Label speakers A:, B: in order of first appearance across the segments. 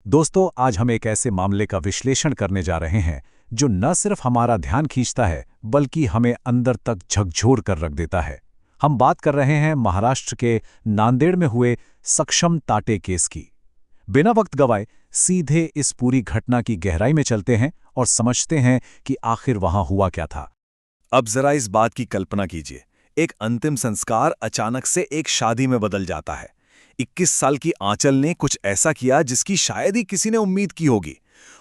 A: दोस्तों, आज हम एक ऐसे मामले का विश्लेषण करने जा रहे हैं जो न सिर्फ हमारा ध्यान खींचता है बल्कि हमें अंदर तक झकझोर कर रख देता है। हम बात कर रहे हैं महाराष्ट्र के नांदेड़ में हुए सक्षम ताटे केस की। बिना वक्त गवाए सीधे इस पूरी घटना की गहराई में चलते हैं और समझते हैं कि आखिर वहां हुआ क्या था।
B: अब जरा इस बात की कल्पना कीजिए, एक अंतिम संस्कार अचानक से एक शादी में बदल जाता है। 21 साल की आंचल ने कुछ ऐसा किया जिसकी शायद ही किसी ने उम्मीद की होगी।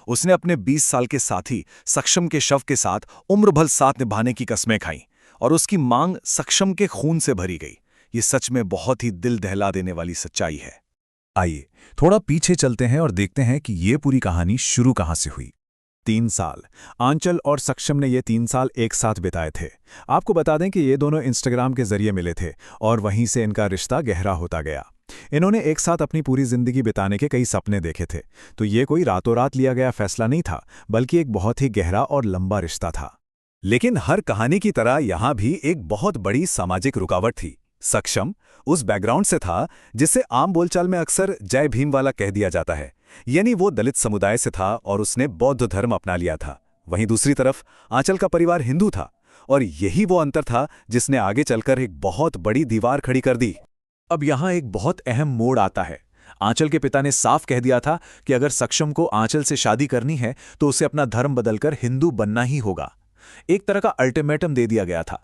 B: उसने अपने 20 साल के साथी सक्षम के शव के साथ उम्र भर साथ निभाने की कस्में खाईं और उसकी मांग सक्षम के खून से भरी गई। ये सच में बहुत ही दिल दहला देने वाली सच्चाई है।
A: आइए थोड़ा पीछे चलते हैं और देखते हैं कि ये पूरी कहानी शुरू कहां से हुई। 3 साल आंचल और सक्षम ने ये 3 साल एक साथ बिताए थे। आपको बता दें कि ये दोनों इंस्टाग्राम के जरिए मिले थे और वहीं से इनका रिश्ता गहरा होता गया। इन्होंने एक साथ अपनी पूरी जिंदगी बिताने के कई सपने देखे थे, तो ये कोई रातों रात लिया गया फैसला नहीं था, बल्कि एक बहुत ही गहरा और लंबा रिश्ता था। लेकिन हर कहानी की तरह यहां भी एक बहुत बड़ी सामाजिक रुकावट थी। सक्षम उस बैकग्राउंड से था जिसे आम बोलचाल में अक्सर जय भीम वाला कह दिया जाता है, यानी वो दलित समुदाय से था और उसने बौद्ध धर्म अपना लिया था। वहीं दूसरी तरफ आंचल का परिवार हिंदू था और यही वो अंतर था जिसने आगे चलकर एक बहुत बड़ी दीवार खड़ी कर दी। अब यहां एक बहुत अहम मोड़ आता है। आंचल के पिता ने साफ कह दिया था कि अगर सक्षम को आंचल से शादी करनी है तो उसे अपना धर्म बदलकर हिंदू बनना ही होगा। एक तरह का अल्टीमेटम दे दिया गया था।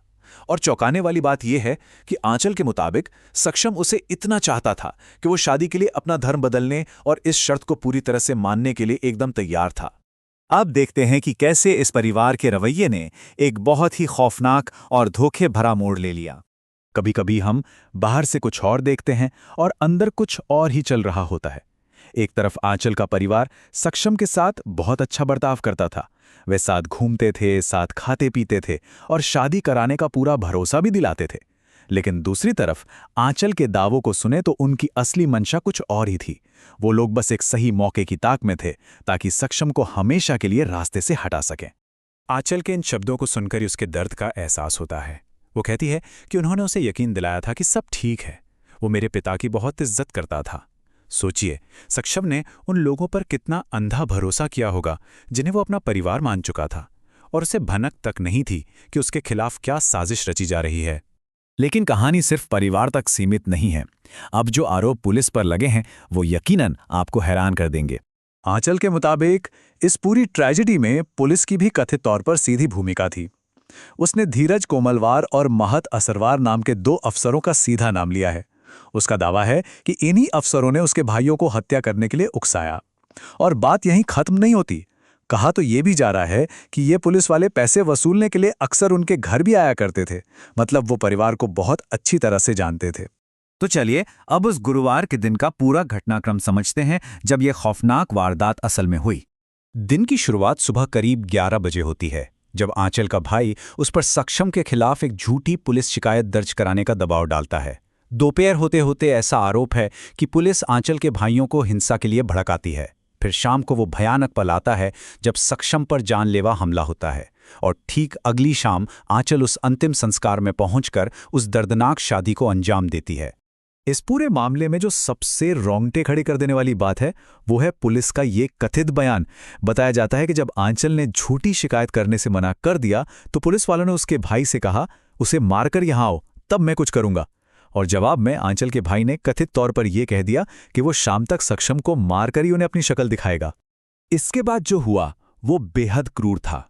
A: और चौंकाने वाली बात यह है कि आंचल के मुताबिक सक्षम उसे इतना चाहता था कि वो शादी के लिए अपना धर्म बदलने और इस शर्त को पूरी तरह से मानने के लिए एकदम तैयार था। अब देखते हैं कि कैसे इस परिवार के रवैये ने एक बहुत ही खौफनाक और धोखे भरा मोड़ ले लिया। कभी कभी हम बाहर से कुछ और देखते हैं और अंदर कुछ और ही चल रहा होता है। एक तरफ आंचल का परिवार सक्षम के साथ बहुत अच्छा बर्ताव करता था। वे साथ घूमते थे, साथ खाते पीते थे और शादी कराने का पूरा भरोसा भी दिलाते थे। लेकिन दूसरी तरफ आंचल के दावों को सुने तो उनकी असली मंशा कुछ और ही थी। वो लोग बस एक सही मौके की ताक में थे ताकि सक्षम को हमेशा के लिए रास्ते से हटा सकें। आंचल के इन शब्दों को सुनकर ही उसके दर्द का एहसास होता है। वो कहती है कि उन्होंने उसे यकीन दिलाया था कि सब ठीक है। वो मेरे पिता की बहुत इज्जत करता था। सोचिए, सक्षम ने उन लोगों पर कितना अंधा भरोसा किया होगा जिन्हें वो अपना परिवार मान चुका था, और उसे भनक तक नहीं थी कि उसके खिलाफ क्या साजिश रची जा रही है। लेकिन कहानी सिर्फ परिवार तक सीमित नहीं है। अब जो आरोप पुलिस पर लगे हैं वो यकीनन आपको हैरान कर देंगे। आंचल के मुताबिक इस पूरी ट्रेजेडी में पुलिस की भी कथित तौर पर सीधी भूमिका थी। उसने धीरज कोमलवार और महत असरवार नाम के 2 अफसरों का सीधा नाम लिया है। उसका दावा है कि इन्हीं अफसरों ने उसके भाइयों को हत्या करने के लिए उकसाया। और बात यहीं खत्म नहीं होती। कहा तो ये भी जा रहा है कि ये पुलिस वाले पैसे वसूलने के लिए अक्सर उनके घर भी आया करते थे। मतलब वो परिवार को बहुत अच्छी तरह से जानते थे।
C: तो चलिए अब उस गुरुवार के दिन का पूरा घटनाक्रम समझते हैं जब यह खौफनाक वारदात असल में हुई।
A: दिन की शुरुआत सुबह करीब 11 बजे होती है, जब आंचल का भाई उस पर सक्षम के खिलाफ एक झूठी पुलिस शिकायत दर्ज कराने का दबाव डालता है। दोपहर होते होते ऐसा आरोप है कि पुलिस आंचल के भाइयों को हिंसा के लिए भड़काती है। फिर शाम को वो भयानक पल आता है जब सक्षम पर जानलेवा हमला होता है, और ठीक अगली शाम आंचल उस अंतिम संस्कार में पहुंचकर उस दर्दनाक शादी को अंजाम देती है। इस पूरे मामले में जो सबसे रोंगटे खड़े कर देने वाली बात है वो है पुलिस का ये कथित बयान। बताया जाता है कि जब आंचल ने झूठी शिकायत करने से मना कर दिया तो पुलिस वालों ने उसके भाई से कहा, उसे मारकर यहां आओ, तब मैं कुछ करूंगा। और जवाब में आंचल के भाई ने कथित तौर पर यह कह दिया कि वो शाम तक सक्षम को मारकर ही उन्हें अपनी शक्ल दिखाएगा। इसके बाद जो हुआ वो बेहद क्रूर था।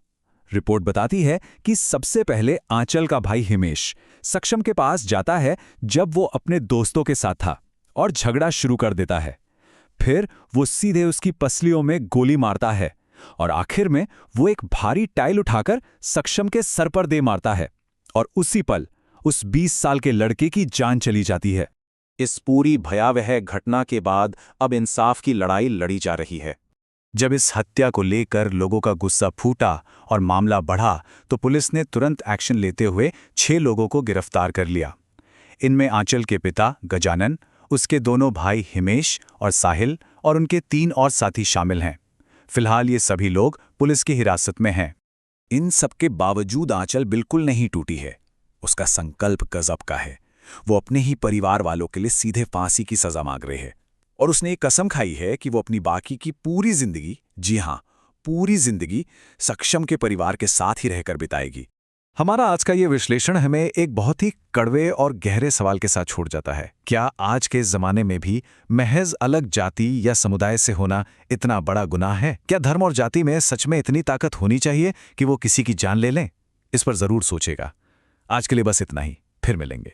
A: रिपोर्ट बताती है कि सबसे पहले आंचल का भाई हिमेश सक्षम के पास जाता है जब वो अपने दोस्तों के साथ था, और झगड़ा शुरू कर देता है। फिर वो सीधे उसकी पसलियों में गोली मारता है और आखिर में वो एक भारी टाइल उठाकर सक्षम के सर पर दे मारता है, और उसी पल उस 20 साल के लड़के की जान चली जाती है। इस पूरी भयावह घटना के बाद अब इंसाफ की लड़ाई लड़ी जा रही है। जब इस हत्या को लेकर लोगों का गुस्सा फूटा और मामला बढ़ा तो पुलिस ने तुरंत एक्शन लेते हुए 6 लोगों को गिरफ्तार कर लिया। इनमें आंचल के पिता गजानन, उसके दोनों भाई हिमेश और साहिल और उनके 3 और साथी शामिल हैं। फिलहाल ये सभी लोग पुलिस की हिरासत में हैं। इन सबके बावजूद आंचल बिल्कुल नहीं टूटी है। उसका संकल्प गजब का है। वो अपने ही परिवार वालों के लिए सीधे फांसी की सजा मांग रहे हैं।
B: और उसने एक कसम खाई है कि वो अपनी बाकी की पूरी जिंदगी, जी हाँ, पूरी जिंदगी सक्षम के परिवार के साथ ही रहकर बिताएगी।
A: हमारा आज का ये विश्लेषण हमें एक बहुत ही कड़वे और गहरे सवाल के साथ छोड़ जाता है। क्या आज के ज़माने में भी महज अलग जाति या समुदाय से होना इतना बड़ा गुनाह है? क्या धर्म और जाति में सच में इतनी ताकत होनी चाहिए कि वो किसी की जान ले लें? इस पर ज़रूर सोचेगा। आज के लिए बस इतना ही, फिर मिलेंगे।